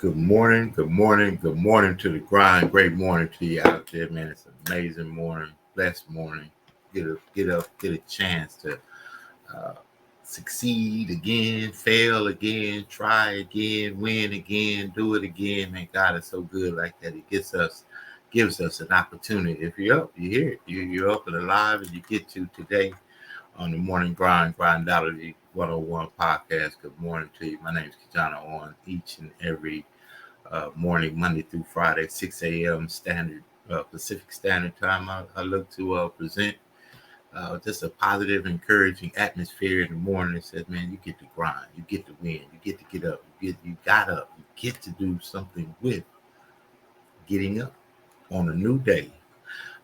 Good morning to the grind. Great morning to you out there, man. It's an amazing morning, blessed morning. Get up, get a chance to succeed again, fail again, try again, win again, do it again. Man, God is so good like that. He gives us an opportunity. If you're up, you're here. You're up and alive, and you get to today on the Morning Grind Grindology101 Podcast. Good morning to you. My name is KeJohnna Owens. Each and every morning, Monday through Friday, 6 a.m. Pacific Standard Time, I look to present just a positive, encouraging atmosphere in the morning that says, man, you get to grind, you get to win, you get to get up, you got up, you get to do something with getting up on a new day.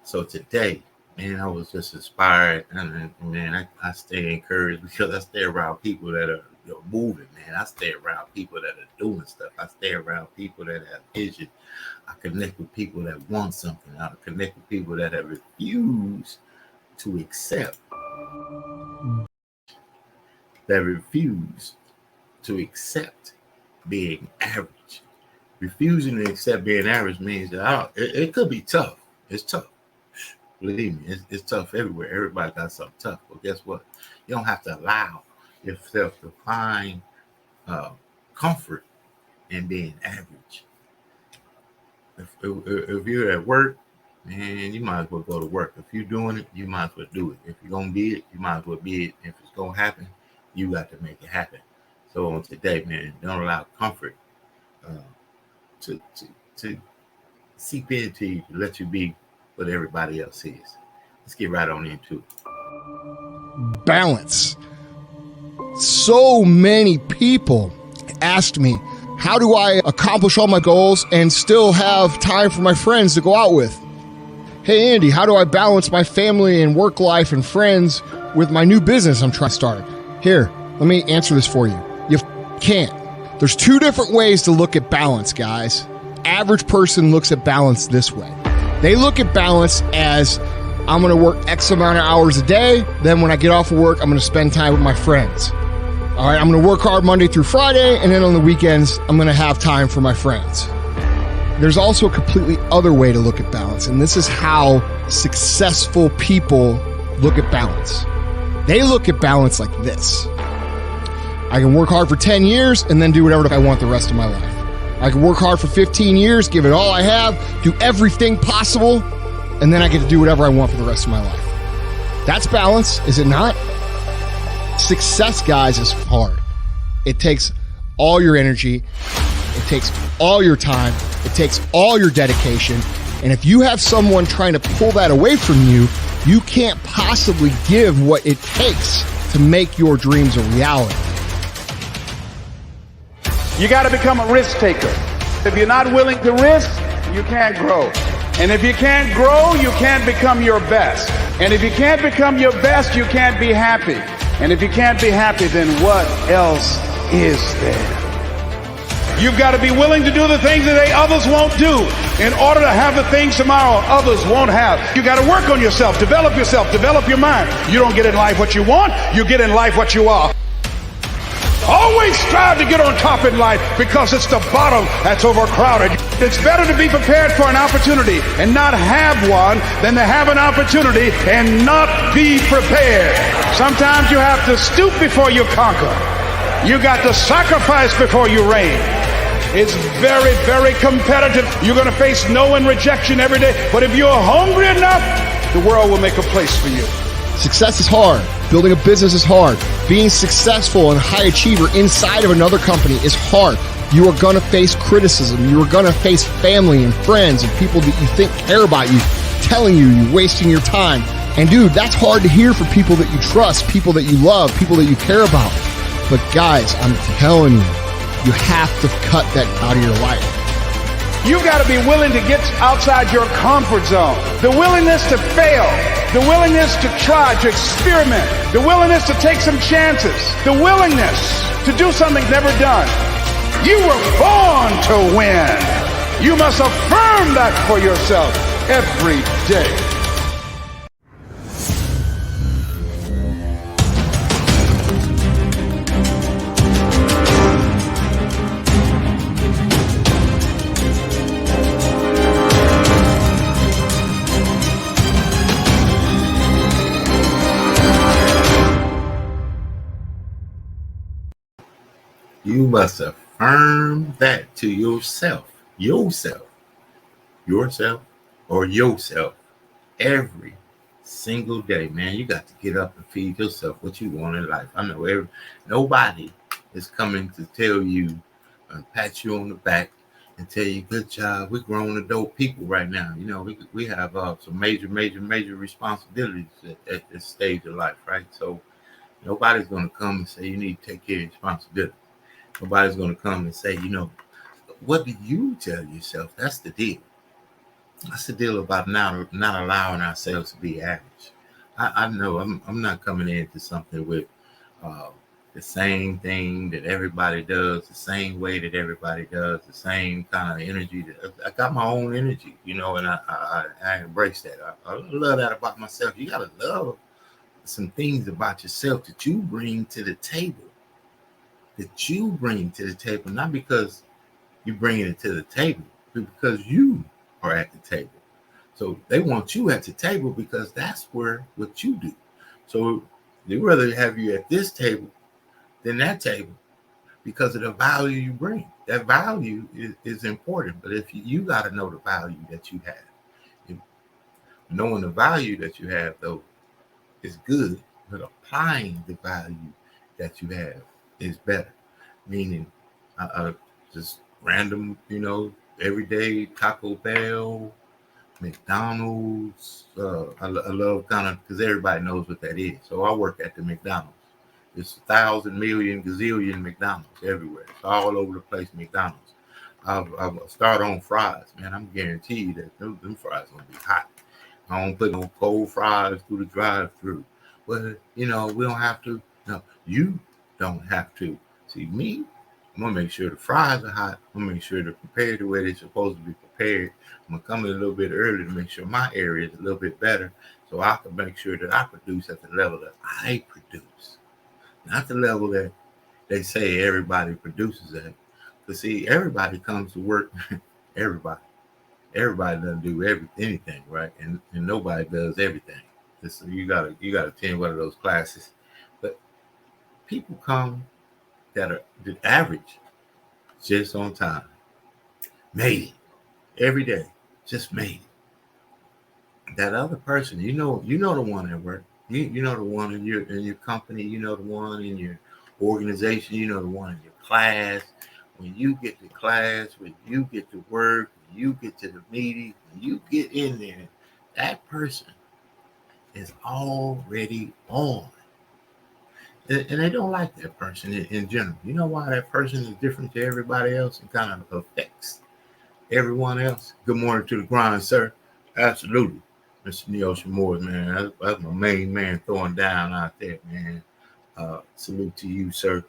So today, man, I was just inspired, and man, I stay encouraged because I stay around people that are moving, man. I stay around people that are doing stuff. I stay around people that have vision. I connect with people that want something. I connect with people that have refused to accept. Being average. Refusing to accept being average means that it could be tough. It's tough. Believe me, it's tough everywhere. Everybody got something tough. But guess what? You don't have to allow yourself to find comfort in being average. If you're at work, man, you might as well go to work. If you're doing it, you might as well do it. If you're going to be it, you might as well be it. If it's going to happen, you got to make it happen. So on today, man, don't allow comfort to seep into you, to let you be what everybody else is. Let's get right on into it. Balance. So many people asked me, how do I accomplish all my goals and still have time for my friends to go out with? Hey, Andy, how do I balance my family and work life and friends with my new business I'm trying to start? Here, let me answer this for you. You can't. There's two different ways to look at balance, guys. Average person looks at balance this way. They look at balance as, I'm going to work X amount of hours a day. Then when I get off of work, I'm going to spend time with my friends. All right, I'm going to work hard Monday through Friday, and then on the weekends, I'm going to have time for my friends. There's also a completely other way to look at balance, and this is how successful people look at balance. They look at balance like this. I can work hard for 10 years and then do whatever I want the rest of my life. I can work hard for 15 years, give it all I have, do everything possible, and then I get to do whatever I want for the rest of my life. That's balance, is it not? Success, guys, is hard. It takes all your energy. It takes all your time. It takes all your dedication. And if you have someone trying to pull that away from you, you can't possibly give what it takes to make your dreams a reality. You got to become a risk taker. If you're not willing to risk, you can't grow. And if you can't grow, you can't become your best. And if you can't become your best, you can't be happy. And if you can't be happy, then what else is there? You've got to be willing to do the things that others won't do in order to have the things tomorrow others won't have. You got to work on yourself, develop your mind. You don't get in life what you want, you get in life what you are. Always strive to get on top in life because it's the bottom that's overcrowded. It's better to be prepared for an opportunity and not have one than to have an opportunity and not be prepared. Sometimes you have to stoop before you conquer. You got to sacrifice before you reign. It's very, very competitive. You're going to face no and rejection every day. But if you're hungry enough, the world will make a place for you. Success is hard. Building a business is hard. Being successful and high achiever inside of another company is hard. You are going to face criticism. You are going to face family and friends and people that you think care about you, telling you're wasting your time. And dude, that's hard to hear from people that you trust, people that you love, people that you care about. But guys, I'm telling you, you have to cut that out of your life. You got to be willing to get outside your comfort zone. The willingness to fail. The willingness to try, to experiment. The willingness to take some chances. The willingness to do something never done. You were born to win. You must affirm that for yourself every day. You must affirm that to yourself or yourself every single day, man. You got to get up and feed yourself what you want in life. I know nobody is coming to tell you and pat you on the back and tell you, good job. We're grown adult people right now. You know, we have some major responsibilities at this stage of life, right? So nobody's going to come and say you need to take care of your responsibility. Nobody's going to come and say, you know, what do you tell yourself? That's the deal. That's the deal about not allowing ourselves to be average. I know I'm not coming into something with the same thing that everybody does, the same way that everybody does, the same kind of energy. I got my own energy, you know, and I embrace that. I love that about myself. You got to love some things about yourself that you bring to the table. Not because you're bringing it to the table, but because you are at the table. So they want you at the table because that's what you do. So they'd rather have you at this table than that table because of the value you bring. That value is important. But if you got to know the value that you have. Knowing the value that you have, though, is good, but applying the value that you have is better. Meaning, just random, you know, everyday Taco Bell, McDonald's. I love kind of, because everybody knows what that is. So I work at the McDonald's. There's 1,000 million gazillion McDonald's everywhere. It's all over the place, McDonald's. I'll start on fries, man. I'm guaranteed that them fries gonna be hot. I don't put no cold fries through the drive-through. But, you know, we don't have to. No, you don't have to. See, me, I'm going to make sure the fries are hot. I'm going to make sure they're prepared the way they're supposed to be prepared. I'm going to come in a little bit early to make sure my area is a little bit better so I can make sure that I produce at the level that I produce. Not the level that they say everybody produces at. Because, see, everybody comes to work. Everybody doesn't do anything, right? And nobody does everything. So you gotta attend one of those classes. But people come that are the average, just on time, made it every day, just made it. That other person, you know the one at work, you know the one in your company, you know the one in your organization, you know the one in your class. When you get to class, when you get to work, when you get to the meeting, when you get in there, that person is already on. And they don't like that person in general. You know why that person is different to everybody else and kind of affects everyone else? Good morning to the grind, sir. Absolutely. Mr. Neocean Moore, man. That's my main man throwing down out there, man. Salute to you, sir.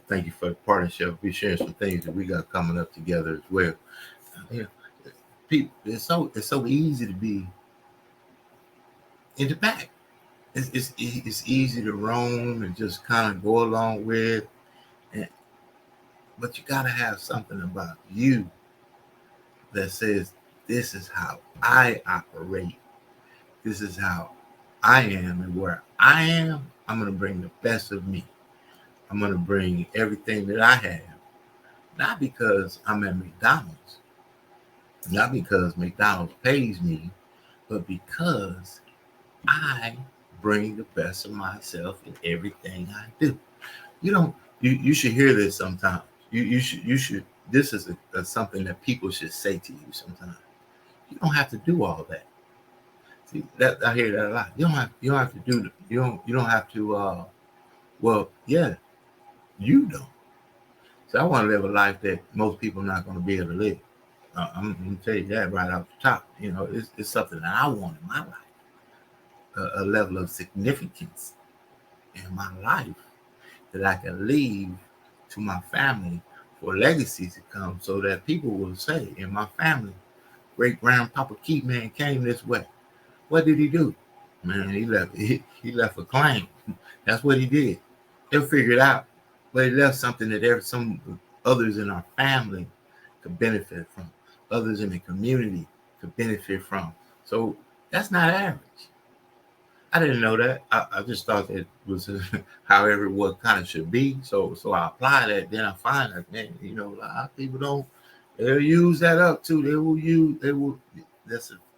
Thank you for the partnership. We're sharing some things that we got coming up together as well. People, it's so easy to be in the back. It's easy to roam and just kind of go along with, but you got to have something about you that says, this is how I operate. This is how I am, and where I am, I'm going to bring the best of me. I'm going to bring everything that I have, not because I'm at McDonald's, not because McDonald's pays me, but because I bring the best of myself in everything I do. You should hear this sometimes. You should. This is something that people should say to you sometimes. You don't have to do all that. See, that I hear that a lot. You don't have to do. You don't have to. Well, yeah, you don't. So I want to live a life that most people are not going to be able to live. I'm going to tell you that right off the top. You know, it's something that I want in my life. A level of significance in my life that I can leave to my family for legacies to come, so that people will say, in my family, great grandpapa Key man came this way. What did he do? Man, he left a claim. That's what he did. They'll figure it out. But he left something that some others in our family could benefit from, others in the community could benefit from. So that's not average. I didn't know that. I just thought that was how everyone kind of should be. So I apply that. Then I find that, man, a lot of people don't. They'll use that up too. They will.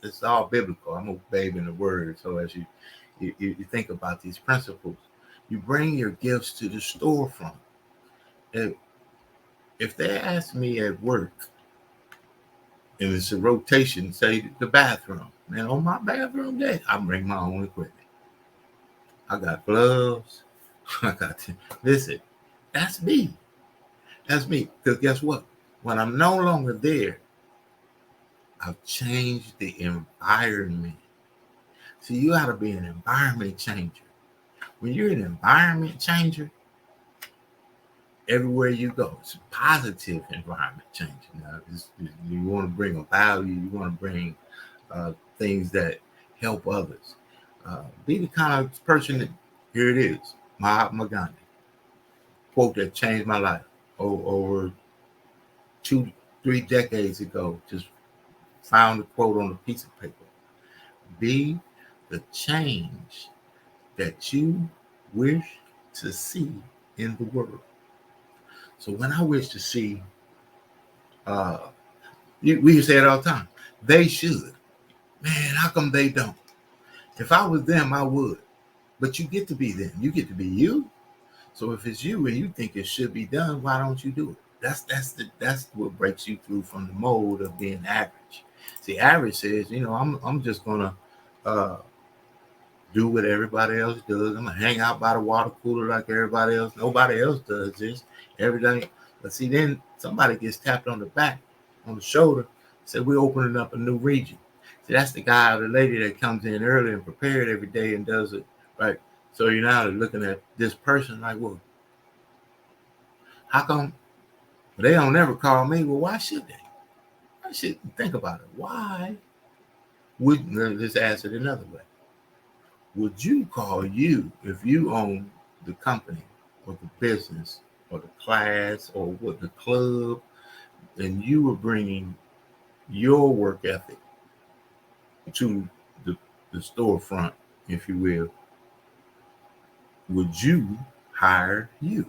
It's all biblical. I'm a babe in the word. So as you think about these principles, you bring your gifts to the storefront. If they ask me at work, and it's a rotation, say the bathroom, man, on my bathroom day, I bring my own equipment. I got gloves. Listen, that's me. That's me. Because guess what? When I'm no longer there, I've changed the environment. So you got to be an environment changer. When you're an environment changer, everywhere you go, it's a positive environment changer. Now, you want to bring a value. You want to bring things that help others. Be the kind of person that, here it is, Mahatma Gandhi, quote that changed my life over 2-3 decades ago. Just found the quote on a piece of paper. Be the change that you wish to see in the world. So when I wish to see, we say it all the time, they should. Man, how come they don't? If I was them, I would. But you get to be them. You get to be you. So if it's you and you think it should be done, why don't you do it? That's what breaks you through from the mold of being average. See, average says, I'm just gonna do what everybody else does. I'm gonna hang out by the water cooler like everybody else. Nobody else does this. Everything. But see, then somebody gets tapped on the back, on the shoulder, said we're opening up a new region. See, that's the guy or the lady that comes in early and prepared every day and does it right. So you're now looking at this person like, well, how come they don't ever call me? Well, why should they? I should think about it. Why would, let's ask it another way. Would you call you if you own the company or the business or the class or what the club, and you were bringing your work ethic to the storefront, if you will, would you hire you?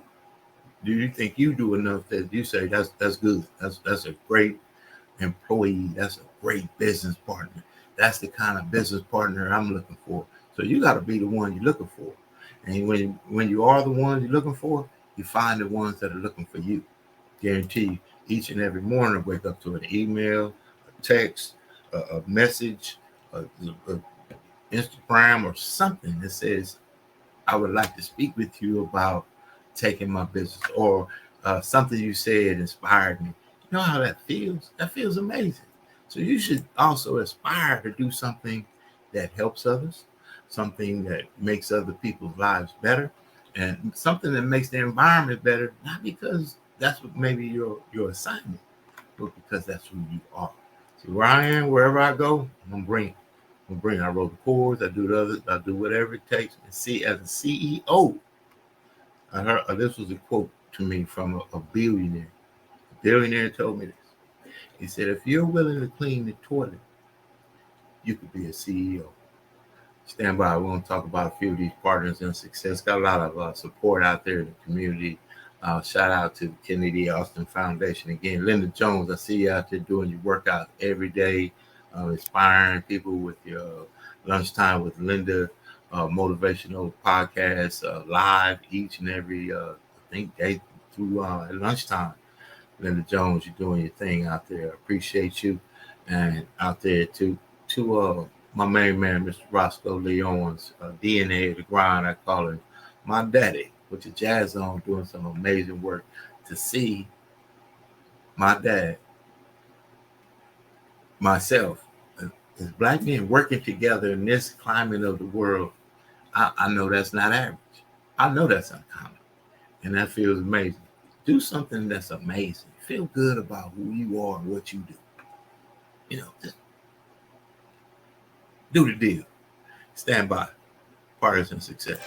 Do you think you do enough that you say that's good? That's a great employee. That's a great business partner. That's the kind of business partner I'm looking for. So you got to be the one you're looking for. And when you are the one you're looking for, you find the ones that are looking for you. Guarantee you, each and every morning, I wake up to an email, a text, a message, a Instagram or something that says, I would like to speak with you about taking my business, or something you said inspired me. You know how that feels? That feels amazing. So you should also aspire to do something that helps others, something that makes other people's lives better, and something that makes the environment better, not because that's what maybe your assignment, but because that's who you are. So where I am, wherever I go, I'm gonna bring. I wrote the chords, I do the others, I do whatever it takes. And see, as a CEO, I heard this was a quote to me from a billionaire. A billionaire told me this. He said, if you're willing to clean the toilet, you could be a CEO. Stand by. We're going to talk about a few of these partners in success. Got a lot of support out there in the community. Shout out to the Kennedy Austin Foundation. Again, Linda Jones, I see you out there doing your workout every day, inspiring people with your Lunchtime with Linda motivational podcast live each and every, I think, day through lunchtime. Linda Jones, you're doing your thing out there. I appreciate you. And out there to my main man, Mr. Roscoe Lee Owens, DNA of the grind, I call him my daddy, with the Jazz on, doing some amazing work. To see my dad, myself, as black men working together in this climate of the world, I know that's not average. I know that's uncommon. And that feels amazing. Do something that's amazing. Feel good about who you are and what you do. Just do the deal. Stand by. Partners in success.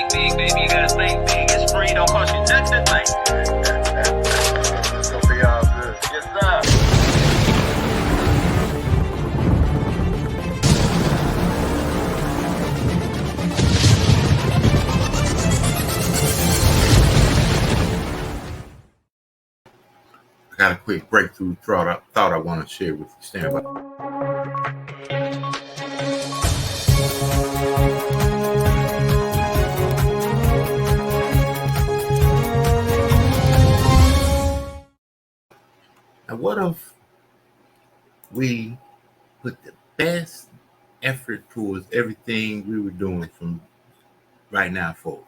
think big, baby. You gotta think big. It's free, don't cost you nothing, man. It's gonna be all good. Yes, sir. I got a quick breakthrough thought I want to share with you. Stand by. Now, what if we put the best effort towards everything we were doing from right now forward?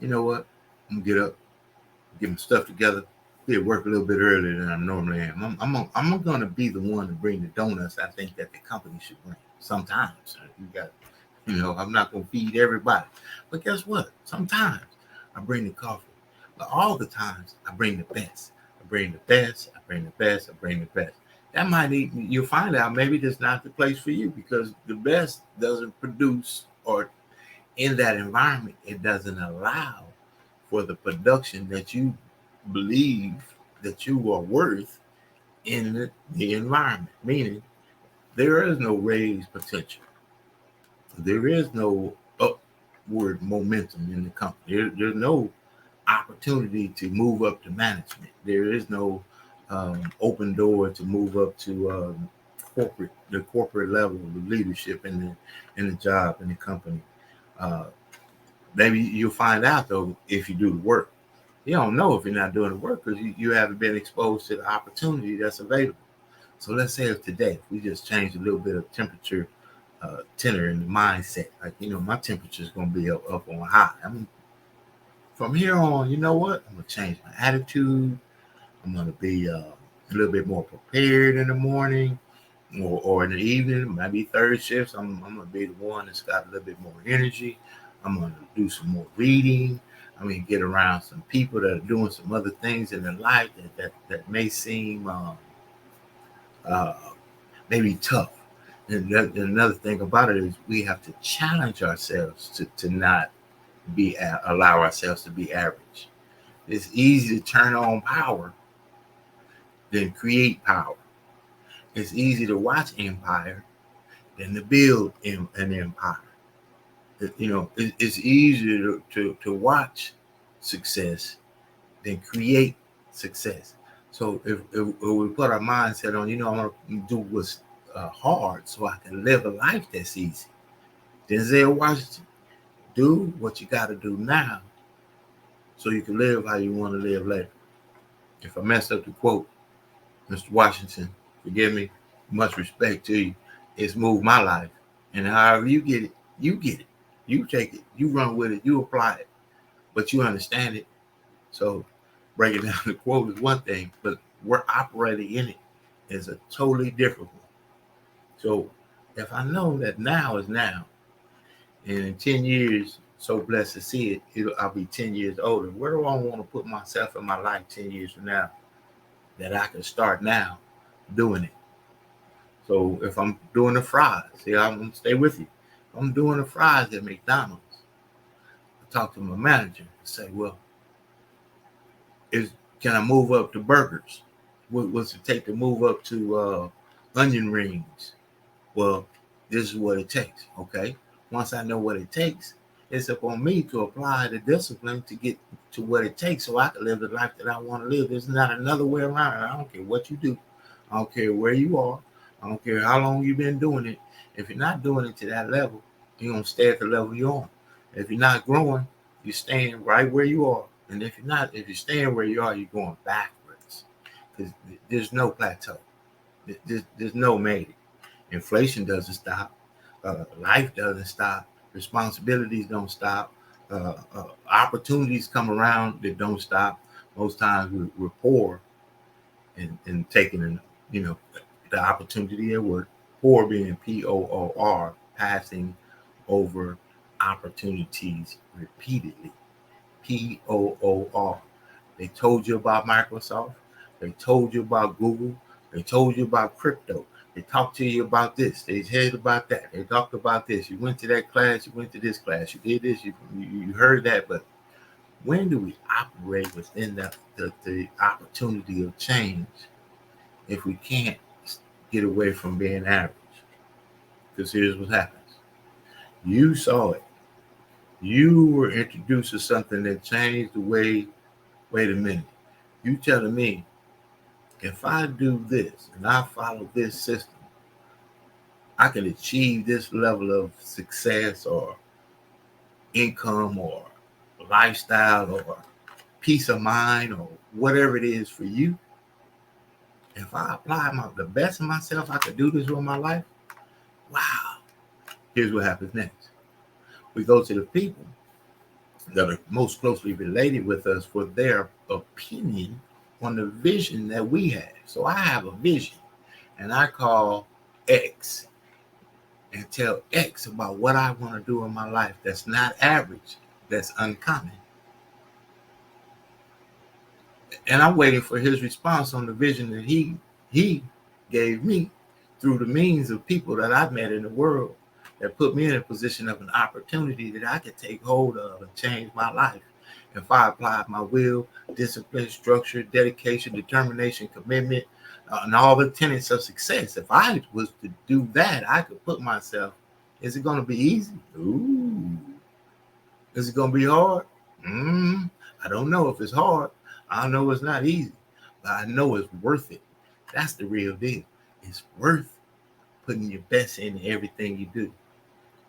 You know what? I'm gonna get up, get my stuff together, be at work a little bit earlier than I normally am. I'm gonna be the one to bring the donuts I think that the company should bring. Sometimes I'm not gonna feed everybody, but guess what? Sometimes I bring the coffee, but all the times I bring the best. I bring the best. That might you'll find out maybe that's not the place for you, because the best doesn't produce, or in that environment it doesn't allow for the production that you believe that you are worth in the environment. Meaning there is no raised potential. There is no upward momentum in the company. There's no opportunity to move up to management. There is no open door to move up to the corporate level of leadership in the job in the company. Maybe you'll find out though if you do the work. You don't know if you're not doing the work because you haven't been exposed to the opportunity that's available. So let's say if today we just change a little bit of temperature, tenor in the mindset. Like, my temperature is going to be up on high. From here on, you know what? I'm going to change my attitude. I'm going to be a little bit more prepared in the morning or in the evening, maybe third shifts. I'm going to be the one that's got a little bit more energy. I'm going to do some more reading. I'm going to get around some people that are doing some other things in their life that may seem maybe tough. And another thing about it is we have to challenge ourselves to not allow ourselves to be average. It's easy to turn on power than create power. It's easy to watch empire than to build an empire. It's easier to watch success than create success. So if we put our mindset on, I'm going to do what's hard so I can live a life that's easy. Denzel Washington, do what you got to do now so you can live how you want to live later. If I messed up the quote, Mr. Washington, forgive me, much respect to you. It's moved my life. And however you get it, you get it. You take it, you run with it, you apply it, but you understand it. So breaking down the quote is one thing, but we're operating in it is a totally different one. So if I know that now is now, and in 10 years, so blessed to see it, I'll be 10 years older. Where do I want to put myself in my life 10 years from now that I can start now doing it? So if I'm doing the fries, I'm going to stay with you. I'm doing the fries at McDonald's. I talk to my manager and say, well, can I move up to burgers? What's it take to move up to onion rings? Well, this is what it takes. Okay. Once I know what it takes, it's up on me to apply the discipline to get to what it takes so I can live the life that I want to live. There's not another way around it. I don't care what you do. I don't care where you are. I don't care how long you've been doing it. If you're not doing it to that level, you're going to stay at the level you're on. If you're not growing, you're staying right where you are. And if you're staying where you are, you're going backwards. Because there's no plateau. There's no maybe. Inflation doesn't stop. Life doesn't stop. Responsibilities don't stop. Opportunities come around that don't stop. Most times we're poor and taking the opportunity at work. Poor being POOR, passing over opportunities repeatedly. POOR. They told you about Microsoft. They told you about Google. They told you about crypto. They talk to you about this. They tell you about that. They talked about this. You went to that class. You went to this class. You did this. You heard that. But when do we operate within the opportunity of change if we can't get away from being average? Because here's what happens. You saw it. You were introduced to something that changed the way. Wait a minute. You telling me if I do this and I follow this system, I can achieve this level of success or income or lifestyle or peace of mind or whatever it is for you. If I apply the best of myself, I could do this with my life. Wow. Here's what happens next. We go to the people that are most closely related with us for their opinion on the vision that we have. So I have a vision and I call X and tell X about what I want to do in my life that's not average, that's uncommon. And I'm waiting for his response on the vision that he gave me through the means of people that I've met in the world that put me in a position of an opportunity that I could take hold of and change my life. If I apply my will, discipline, structure, dedication, determination, commitment, and all the tenets of success, if I was to do that, I could put myself, is it going to be easy? Ooh. Is it going to be hard? I don't know if it's hard. I know it's not easy, but I know it's worth it. That's the real deal. It's worth putting your best into everything you do.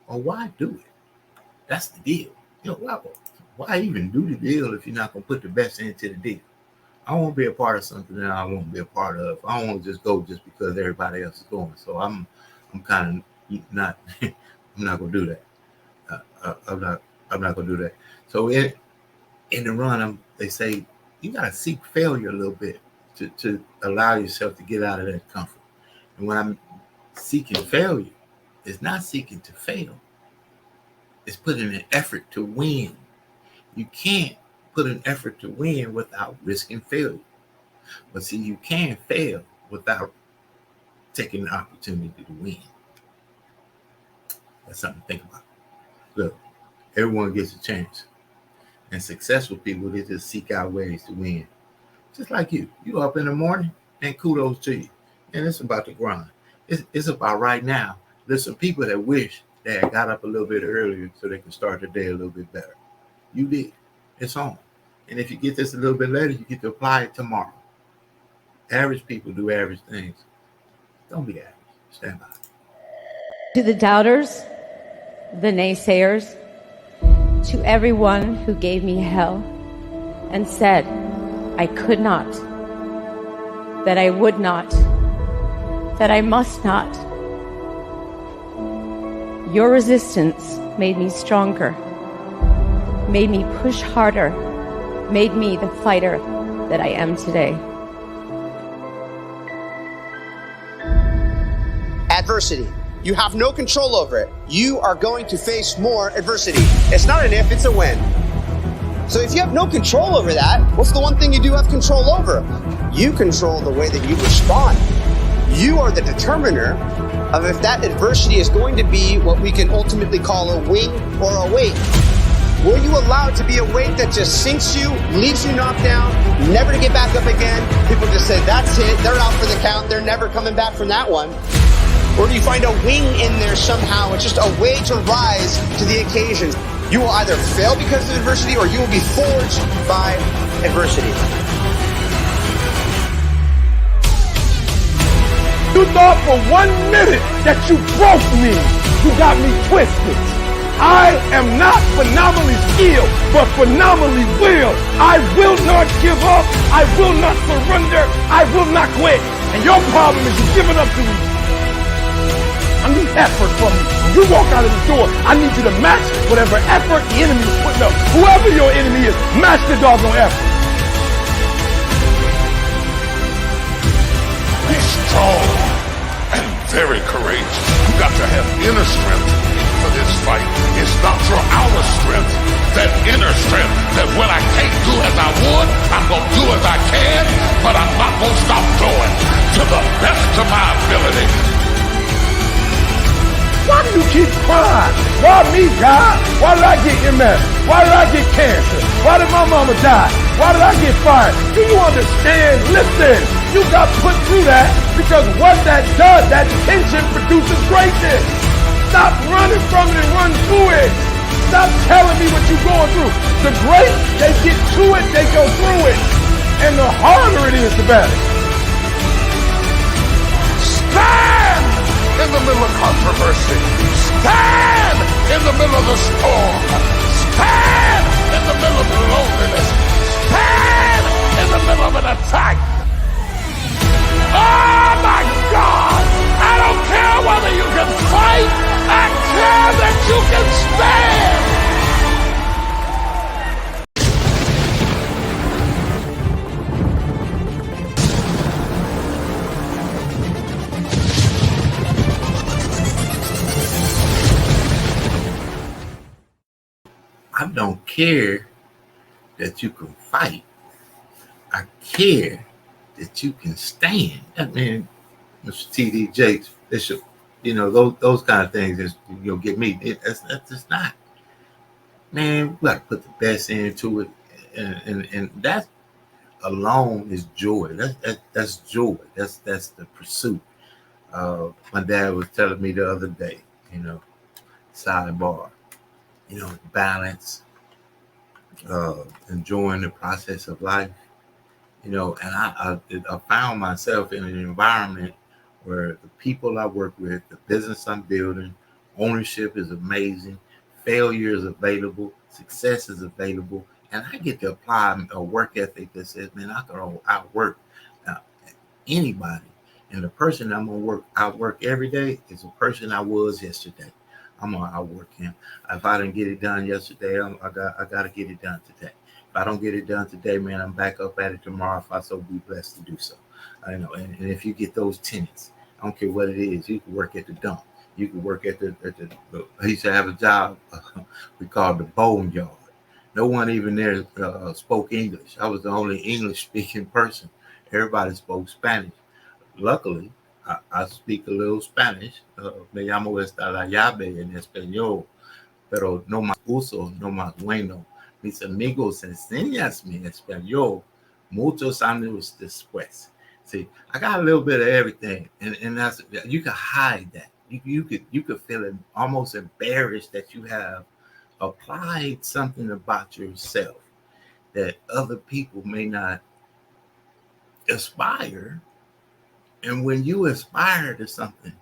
Or why do it? That's the deal. You know, why even do the deal if you're not going to put the best into the deal? I won't be a part of something that I won't be a part of. I don't want to just go just because everybody else is going. So I'm kind of not. I'm not going to do that. I'm not going to do that. So in the run, they say you got to seek failure a little bit to allow yourself to get out of that comfort. And when I'm seeking failure, it's not seeking to fail. It's putting an effort to win. You can't put an effort to win without risking failure. But see, you can fail without taking the opportunity to win. That's something to think about. Look, everyone gets a chance. And successful people, they just seek out ways to win. Just like you. You up in the morning, and kudos to you. And it's about the grind. It's about right now. There's some people that wish they had got up a little bit earlier so they could start the day a little bit better. You did. It's on. And if you get this a little bit later, you get to apply it tomorrow. Average people do average things. Don't be average. Stand by. To the doubters, the naysayers, to everyone who gave me hell and said I could not, that I would not, that I must not. Your resistance made me stronger, made me push harder, made me the fighter that I am today. Adversity. You have no control over it. You are going to face more adversity. It's not an if, it's a when. So if you have no control over that, what's the one thing you do have control over? You control the way that you respond. You are the determiner of if that adversity is going to be what we can ultimately call a wing or a weight. Will you allow it to be a weight that just sinks you, leaves you knocked down, never to get back up again? People just say, that's it, they're out for the count, they're never coming back from that one. Or do you find a wing in there somehow? It's just a way to rise to the occasion. You will either fail because of adversity or you will be forged by adversity. You thought for 1 minute that you broke me. You got me twisted. I am not phenomenally skilled, but phenomenally willed. I will not give up. I will not surrender. I will not quit. And your problem is you're giving up too easy. I need effort from you. When you walk out of the door, I need you to match whatever effort the enemy is putting up. Whoever your enemy is, match the doggone effort. Be strong and very courageous. You got to have inner strength for this fight. It's not for outer strength, that inner strength, that when I can't do as I would, I'm going to do as I can, but I'm not going to stop going. to the best of my ability. Why do you keep crying? Why me, God? Why did I get MS? Why did I get cancer? Why did my mama die? Why did I get fired? Do you understand? Listen, you got put through that because what that does, that tension produces greatness. Stop running from it and run through it. Stop telling me what you're going through. The great, they get to it, they go through it. And the harder it is, the better. Stand in the middle of controversy. Stand in the middle of the storm. Stand in the middle of the loneliness. Stand in the middle of an attack. Oh my God! I don't care whether you can fight. I care that you can stand. I don't care that you can fight. I care that you can stand. I mean, Mr. T.D. Jakes, Bishop, those kind of things is get me. That's just not. Man, we got to put the best into it, and that alone is joy. That's joy. That's the pursuit. My dad was telling me the other day, sidebar, balance, enjoying the process of life, and I found myself in an environment where the people I work with, the business I'm building, ownership is amazing, failure is available, success is available, and I get to apply a work ethic that says, man, I can outwork anybody. And the person I'm gonna outwork every day is the person I was yesterday. I'm gonna outwork him. If I didn't get it done yesterday, I gotta get it done today. If I don't get it done today, man, I'm back up at it tomorrow if I so be blessed to do so. And if you get those tenets, I don't care what it is. You can work at the dump. You can work at the I used to have a job we called the bone yard. No one even there spoke English. I was the only English speaking person. Everybody spoke Spanish. Luckily, I speak a little Spanish. Me llamo esta la llave en español, pero no más uso, no más bueno. Mis amigos enseñas mi español muchos años después. See, I got a little bit of everything, and that's, you can hide that. You could feel almost embarrassed that you have applied something about yourself that other people may not aspire. And when you aspire to something,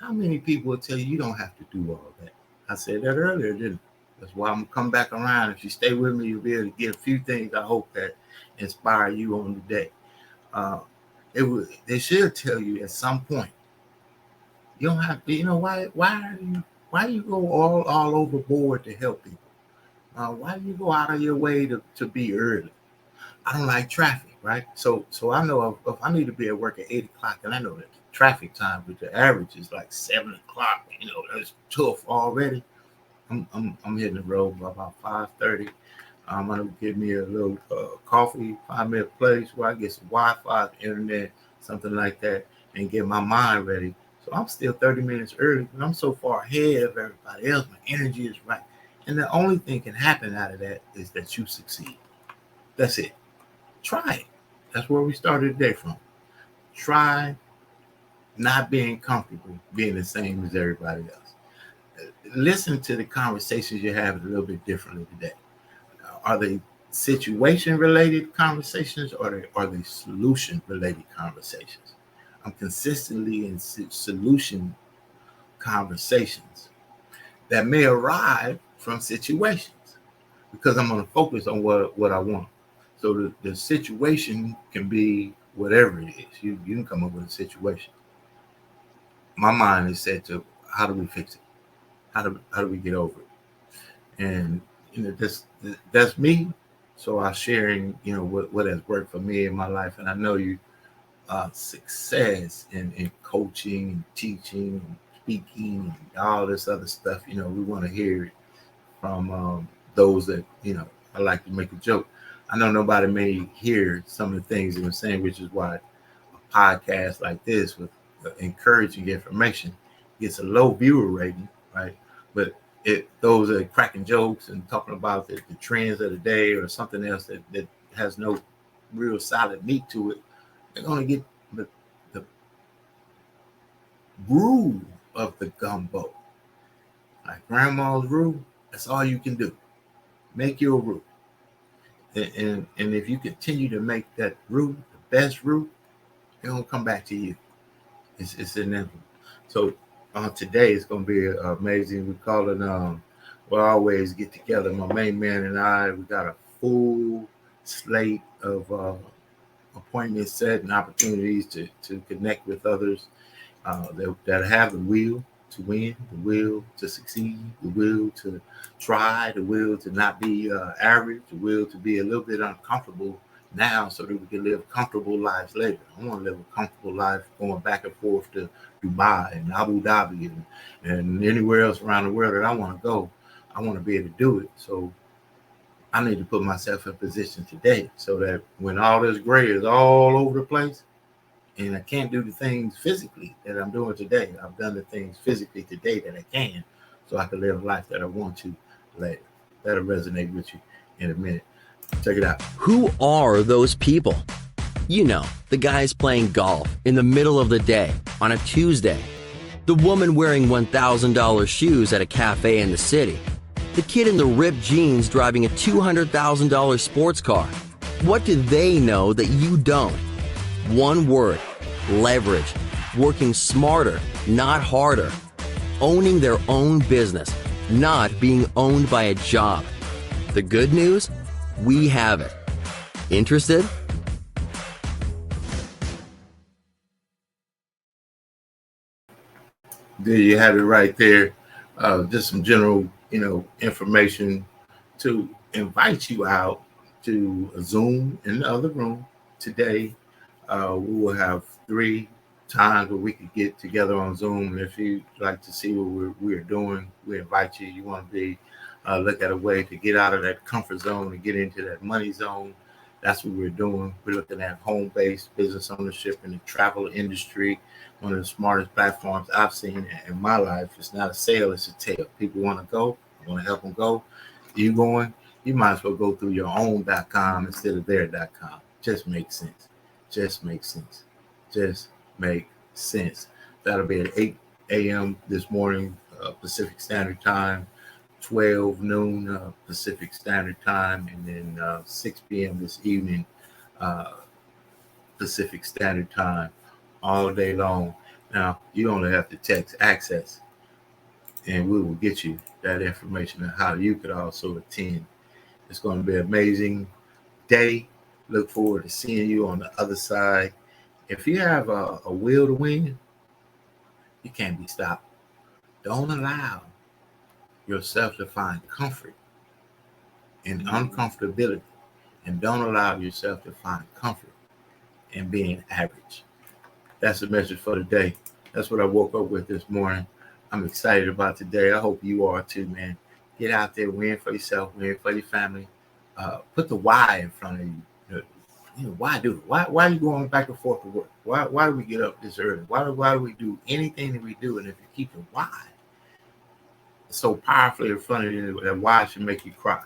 how many people will tell you don't have to do all that? I said that earlier, didn't I? That's why I'm going to come back around. If you stay with me, you'll be able to get a few things I hope that inspire you on the day. They should tell you at some point, you don't have to, why you go all overboard to help people? Why do you go out of your way to be early? I don't like traffic, right? So I know if I need to be at work at 8 o'clock, and I know that the traffic time with the average is like 7 o'clock, that's tough already. I'm hitting the road by about 5:30. I'm gonna get me a little coffee, 5-minute place where I get some Wi-Fi, internet, something like that, and get my mind ready. So I'm still 30 minutes early, but I'm so far ahead of everybody else. My energy is right. And the only thing can happen out of that is that you succeed. That's it. Try it. That's where we started today from. Try not being comfortable being the same as everybody else. Listen to the conversations you're having a little bit differently today. Are they situation-related conversations or are they solution-related conversations? I'm consistently in solution conversations that may arrive from situations because I'm going to focus on what I want. So the situation can be whatever it is. You can come up with a situation. My mind is set to how do we fix it? How do we get over it? And that's me. So I'm sharing, what has worked for me in my life. And I know you success in coaching and teaching and speaking and all this other stuff. We want to hear it from those that, I like to make a joke. I know nobody may hear some of the things that I'm saying, which is why a podcast like this with encouraging information gets a low viewer rating, right? But those are cracking jokes and talking about the trends of the day or something else that has no real solid meat to it, they're going to get the groove of the gumbo. Like grandma's roux, that's all you can do. Make your roux. And if you continue to make that roux the best roux, it's going to come back to you. It's inevitable. So today it's going to be amazing. We call it, we'll always get together. My main man and I, we got a full slate of appointments set and opportunities to connect with others that have the will to win, the will to succeed, the will to try, the will to not be average, the will to be a little bit uncomfortable now so that we can live comfortable lives later. I want to live a comfortable life going back and forth to Dubai and Abu Dhabi and anywhere else around the world that I want to go. I want to be able to do it. So I need to put myself in position today so that when all this gray is all over the place and I can't do the things physically that I'm doing today, I've done the things physically today that I can so I can live a life that I want to later. That'll resonate with you in a minute. Check it out. Who are those people? You know, the guys playing golf in the middle of the day on a Tuesday. The woman wearing $1,000 shoes at a cafe in the city. The kid in the ripped jeans driving a $200,000 sports car. What do they know that you don't? One word: leverage. Working smarter, not harder. Owning their own business, not being owned by a job. The good news? We have it. Interested? There you have it right there. Just some general, information to invite you out to a Zoom in the other room today. We will have 3 times where we could get together on Zoom. And if you'd like to see what we're doing, we invite you. You want to be look at a way to get out of that comfort zone and get into that money zone. That's what we're doing. We're looking at home-based business ownership in the travel industry. One of the smartest platforms I've seen in my life. It's not a sale, it's a tale. People want to go. I want to help them go. You going? You might as well go through your own.com instead of their.com. Just makes sense. Just makes sense. Just make sense. That'll be at 8 a.m. this morning, Pacific Standard Time, 12 noon Pacific Standard Time, and then 6 p.m. this evening, Pacific Standard Time, all day long. Now, you only have to text access, and we will get you that information on how you could also attend. It's going to be an amazing day. Look forward to seeing you on the other side. If you have a will to win, you can't be stopped. Don't allow yourself to find comfort in uncomfortability, and don't allow yourself to find comfort in being average. That's the message for today. That's what I woke up with this morning. I'm excited about today. I hope you are too, man. Get out there, win for yourself, win for your family. Put the why in front of you. Why do it? Why are you going back and forth to work? Why do we get up this early? Why do we do anything that we do? And if you keep the why so powerfully in front of you, that why should make you cry.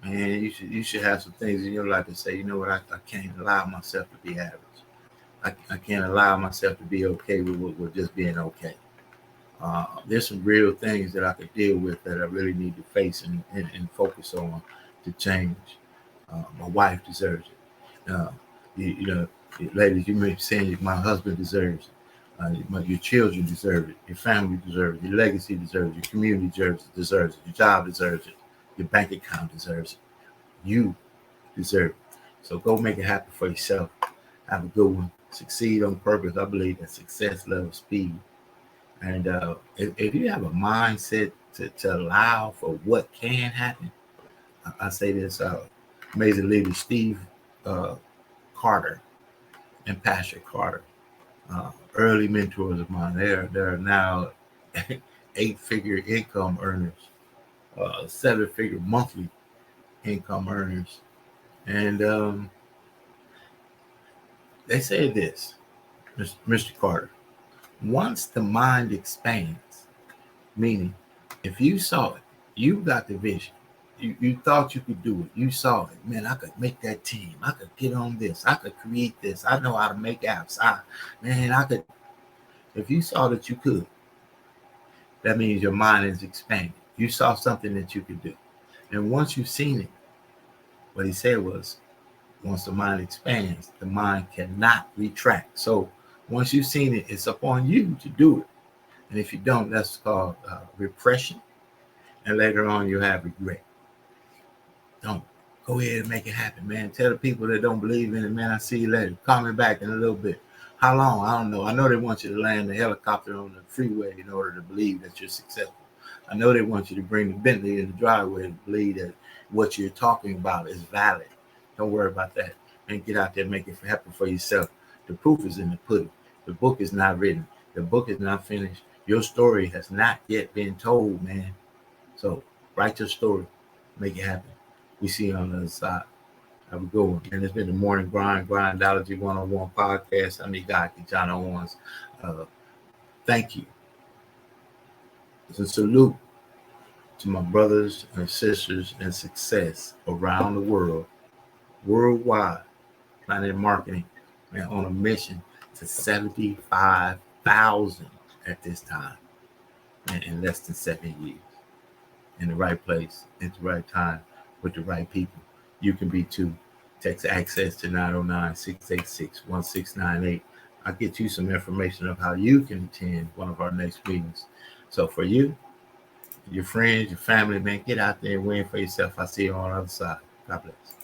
Man, you should have some things in your life to say, you know what, I can't allow myself to be average. I can't allow myself to be okay with just being okay. There's some real things that I could deal with that I really need to face and focus on to change. My wife deserves it. Ladies, you may be saying my husband deserves it. Your children deserve it. Your family deserves it. Your legacy deserves it. Your community deserves it. Your job deserves it. Your bank account deserves it. You deserve it. So go make it happen for yourself. Have a good one. Succeed on purpose. I believe that success loves speed. And if you have a mindset to allow for what can happen, I say this, amazing leader Steve Carter and Patrick Carter, early mentors of mine. They're now 8-figure income earners, 7-figure monthly income earners. And They say this, Mr. Carter. Once the mind expands, meaning if you saw it, you got the vision. You thought you could do it. You saw it. Man, I could make that team. I could get on this. I could create this. I know how to make apps. I could. If you saw that you could, that means your mind is expanding. You saw something that you could do. And once you've seen it, what he said was, once the mind expands, the mind cannot retract. So once you've seen it, it's upon you to do it. And if you don't, that's called repression. And later on, you have regret. Don't. Go ahead and make it happen, man. Tell the people that don't believe in it, man, I'll see you later. Call me back in a little bit. How long? I don't know. I know they want you to land the helicopter on the freeway in order to believe that you're successful. I know they want you to bring the Bentley in the driveway to believe that what you're talking about is valid. Don't worry about that. And get out there and make it happen for yourself. The proof is in the pudding. The book is not written. The book is not finished. Your story has not yet been told, man. So write your story. Make it happen. We see you on the other side. Have a good one. And it's been the Morning Grind Grindology101 Podcast. I'm your guy, KeJohnna Owens. Thank you. It's a salute to my brothers and sisters in success around the world, worldwide, Planet Marketing, man, on a mission to 75,000 at this time, and in less than 7 years. In the right place, at the right time, with the right people. You can be too. Text access to 909-686-1698. I'll get you some information of how you can attend one of our next meetings. So for you, your friends, your family, man, get out there and win for yourself. I'll see you on the other side. God bless.